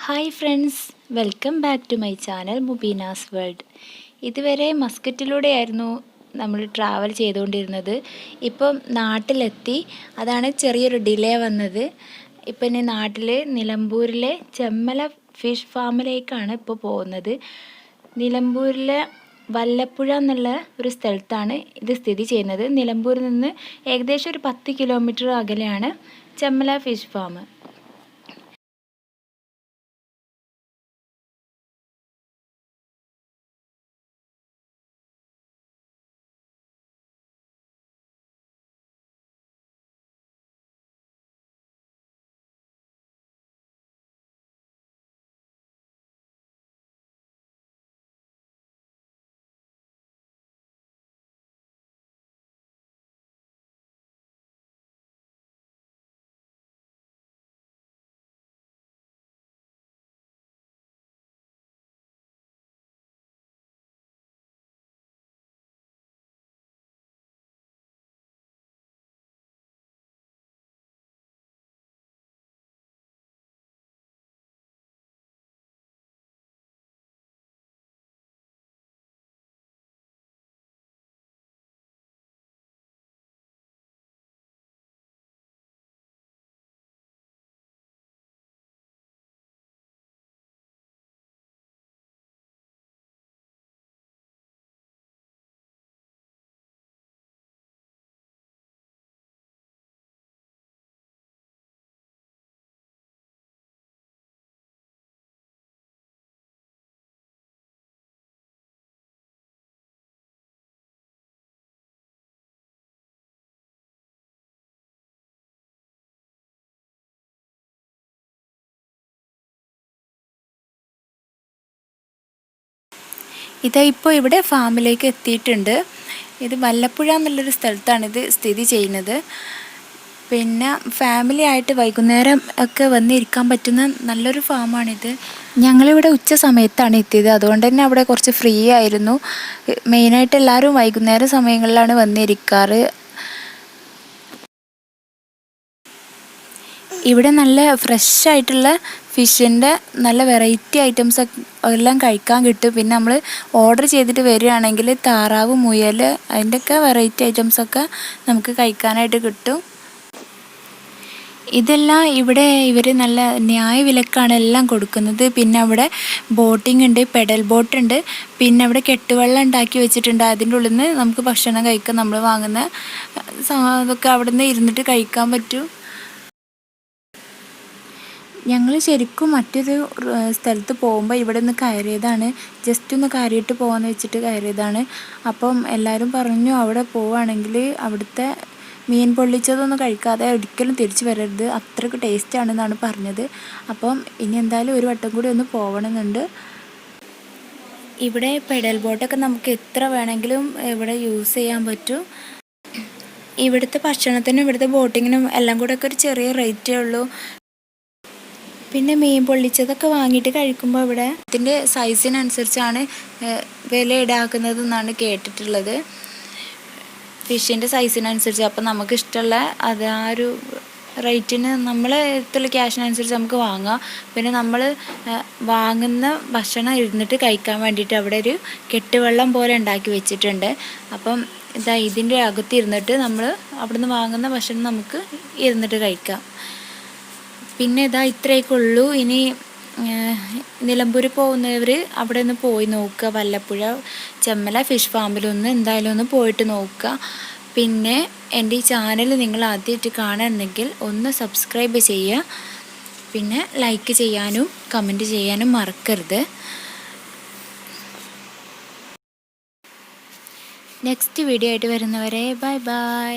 Hi friends, welcome back to my channel Mubeena's world. ഇതുവരെ മസ്കറ്റിലൂടെയായിരുന്നു നമ്മൾ ട്രാവൽ ചെയ്തുകൊണ്ടിരുന്നത്. ഇപ്പം നാട്ടിലെത്തി, അതാണ് ചെറിയൊരു ഡിലേ വന്നത്. ഇപ്പം ഇനി നാട്ടിൽ നിലമ്പൂരിലെ ചെമ്മല ഫിഷ് ഫാമിലേക്കാണ് ഇപ്പോൾ പോകുന്നത്. നിലമ്പൂരിലെ വല്ലപ്പുഴ എന്നുള്ള ഒരു സ്ഥലത്താണ് ഇത് സ്ഥിതി ചെയ്യുന്നത്. നിലമ്പൂരിൽ നിന്ന് ഏകദേശം ഒരു 10 കിലോമീറ്റർ അകലെയാണ് ചെമ്മല ഫിഷ് ഫാം. ഇതാ ഇപ്പോൾ ഇവിടെ ഫാമിലേക്ക് എത്തിയിട്ടുണ്ട്. ഇത് വല്ലപ്പുഴ എന്നുള്ളൊരു സ്ഥലത്താണ് ഇത് സ്ഥിതി ചെയ്യുന്നത്. പിന്നെ ഫാമിലി ആയിട്ട് വൈകുന്നേരം ഒക്കെ വന്നിരിക്കാൻ പറ്റുന്ന നല്ലൊരു ഫാമാണിത്. ഞങ്ങളിവിടെ ഉച്ച സമയത്താണ് എത്തിയത്, അതുകൊണ്ട് തന്നെ അവിടെ കുറച്ച് ഫ്രീ ആയിരുന്നു. മെയിനായിട്ട് എല്ലാവരും വൈകുന്നേര സമയങ്ങളിലാണ് വന്നിരിക്കാറ്. ഇവിടെ നല്ല ഫ്രഷ് ആയിട്ടുള്ള ഫിഷിൻ്റെ നല്ല വെറൈറ്റി ഐറ്റംസ് എല്ലാം കഴിക്കാൻ കിട്ടും. പിന്നെ നമ്മൾ ഓർഡർ ചെയ്തിട്ട് വരികയാണെങ്കിൽ താറാവ്, മുയൽ, അതിൻ്റെയൊക്കെ വെറൈറ്റി ഐറ്റംസൊക്കെ നമുക്ക് കഴിക്കാനായിട്ട് കിട്ടും. ഇതെല്ലാം ഇവിടെ ഇവർ നല്ല ന്യായവിലക്കാണ് എല്ലാം കൊടുക്കുന്നത്. പിന്നെ അവിടെ ബോട്ടിംഗ് ഉണ്ട്, പെഡൽ ബോട്ടുണ്ട്. പിന്നെ അവിടെ കെട്ടുവെള്ളം ഉണ്ടാക്കി വെച്ചിട്ടുണ്ട്. അതിൻ്റെ ഉള്ളിൽ നിന്ന് നമുക്ക് ഭക്ഷണം കഴിക്കാം. നമ്മൾ വാങ്ങുന്ന അതൊക്കെ അവിടെ നിന്ന് ഇരുന്നിട്ട് കഴിക്കാൻ പറ്റും. ഞങ്ങൾ ശരിക്കും മറ്റൊരു സ്ഥലത്ത് പോകുമ്പോൾ ഇവിടെ നിന്ന് കയറിയതാണ്. ജസ്റ്റ് ഒന്ന് കയറിയിട്ട് പോകാമെന്ന് വെച്ചിട്ട് കയറിയതാണ്. അപ്പം എല്ലാവരും പറഞ്ഞു അവിടെ പോവുകയാണെങ്കിൽ അവിടുത്തെ മീൻ പൊള്ളിച്ചതൊന്നും കഴിക്കാതെ ഒരിക്കലും തിരിച്ചു വരരുത്, അത്രയ്ക്ക് ടേസ്റ്റ് ആണെന്നാണ് പറഞ്ഞത്. അപ്പം ഇനി എന്തായാലും ഒരു വട്ടം കൂടി ഒന്ന് പോകണമെന്നുണ്ട്. ഇവിടെ പെഡൽ ബോട്ടൊക്കെ നമുക്ക് എത്ര വേണമെങ്കിലും ഇവിടെ യൂസ് ചെയ്യാൻ പറ്റും. ഇവിടുത്തെ ഭക്ഷണത്തിനും ഇവിടുത്തെ ബോട്ടിങ്ങിനും എല്ലാം കൂടെ ഒക്കെ ഒരു ചെറിയ റേറ്റേ ഉള്ളൂ. പിന്നെ മീൻ പൊള്ളിച്ചതൊക്കെ വാങ്ങിയിട്ട് കഴിക്കുമ്പോൾ ഇവിടെ ഇതിൻ്റെ സൈസിനനുസരിച്ചാണ് വില ഈടാക്കുന്നത് എന്നാണ് കേട്ടിട്ടുള്ളത്. ഫിഷിൻ്റെ സൈസിനനുസരിച്ച്. അപ്പം നമുക്ക് ഇഷ്ടമുള്ള അത് ആ ഒരു റേറ്റിന് നമ്മളെ അടുത്തുള്ള ക്യാഷിനനുസരിച്ച് നമുക്ക് വാങ്ങാം. പിന്നെ നമ്മൾ വാങ്ങുന്ന ഭക്ഷണം ഇരുന്നിട്ട് കഴിക്കാൻ വേണ്ടിയിട്ട് അവിടെ ഒരു കെട്ടുവെള്ളം പോലെ ഉണ്ടാക്കി വെച്ചിട്ടുണ്ട്. അപ്പം ഇതാ ഇതിൻ്റെ അകത്തിരുന്നിട്ട് നമ്മൾ അവിടെ നിന്ന് വാങ്ങുന്ന ഭക്ഷണം നമുക്ക് ഇരുന്നിട്ട് കഴിക്കാം. പിന്നെ ഇതാ ഇത്രയൊക്കെ ഉള്ളൂ. ഇനി നിലമ്പൂർ പോകുന്നവർ അവിടെ ഒന്ന് പോയി നോക്കുക. വല്ലപ്പുഴ ചെമ്മല ഫിഷ് ഫാമിലൊന്ന് എന്തായാലും ഒന്ന് പോയിട്ട് നോക്കുക. പിന്നെ എൻ്റെ ഈ ചാനൽ നിങ്ങൾ ആദ്യമായിട്ട് കാണുന്നുണ്ടെങ്കിൽ ഒന്ന് സബ്സ്ക്രൈബ് ചെയ്യുക. പിന്നെ ലൈക്ക് ചെയ്യാനും കമൻറ്റ് ചെയ്യാനും മറക്കരുത്. നെക്സ്റ്റ് വീഡിയോ ആയിട്ട് വരുന്നവരെ ബൈ ബൈ.